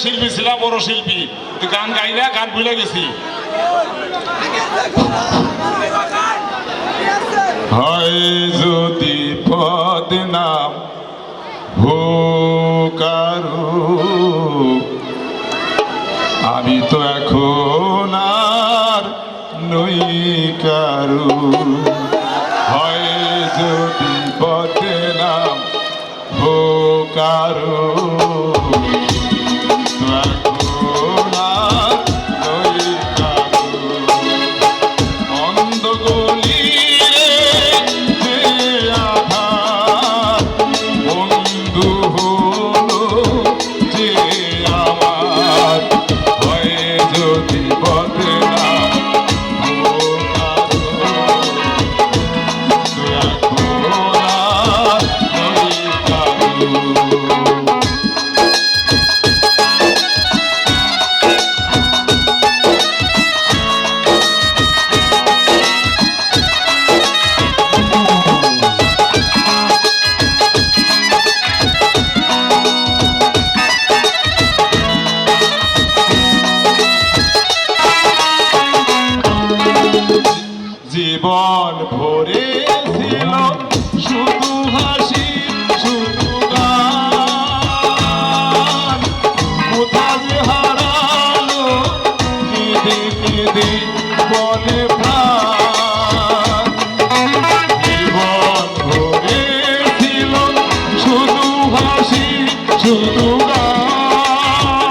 শিল্পী ছিলাম, বড় শিল্পী, গান গাই না, গান ভুলে গেছি। হয় যদি পদ নাম কারু, আমি তো এখন আর নই কারু। হয় যদি পদ নাম কারু, জীবন ভরে ছিল শুধু হাসি, শুধু গান, কোথায় যে হারালো কেঁদে কেঁদে বলে প্রাণ। জীবন ভরে ছিল শুধু হাসি, শুধু গান,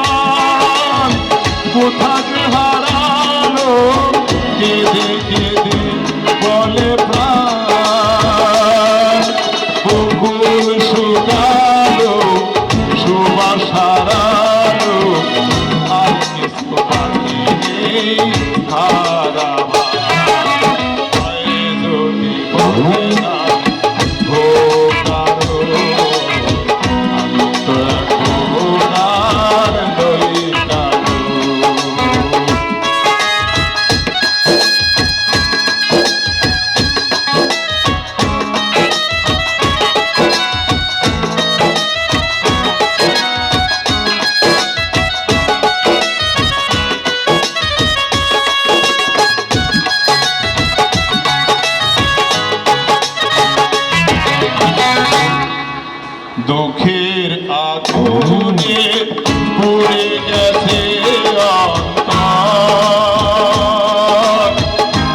কোথায় যে হারালো কেঁদে কেঁদে বলে প্রাণ। বুকুল শুকালো, সুবাস হারালো, আর কিছু বাকি নেই হারাবার। যদি বলে না কারো, আমি তো এখন আর নই কারো। দুঃখের আগুনে পুড়ে গেছে অন্তর,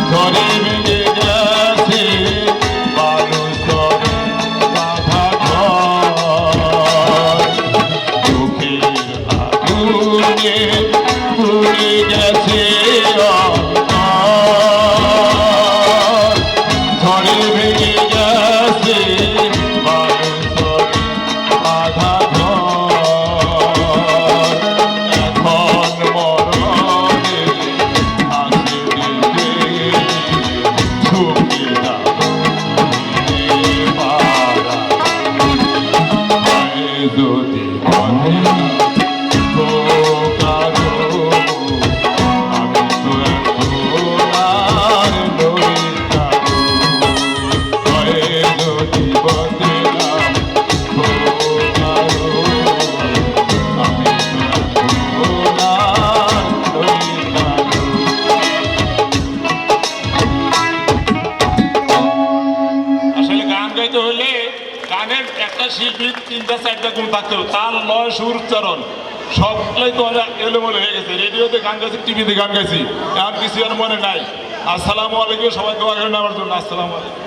ঝড়ে ভেঙে গেছে বালুচরে বাঁধা ঘর। দুঃখের আগুনে পুড়ে গেছে অন্তর, ঝড়ে ভেঙে গেছে যদি বলে কারো, আমি তো এখন আর নই কারো। হয় যদি বলে কারো, আমি তো এখন আর নই কারো। আসলে গান গাইতে হলে গানের একটা শিল্পীর 3-4টা গুণ থাকতে হবে। তাল, লয়, সুর, উচ্চারণ সবগুলোই তো এলোমেলো হয়ে গেছে। রেডিওতে গান গাইছি, টিভিতে গান গাইছি, আর কিছু আর মনে নাই। আসসালামু আলাইকুম, সবাই দোয়া করেন আমার জন্য। আসসালামু আলাইকুম।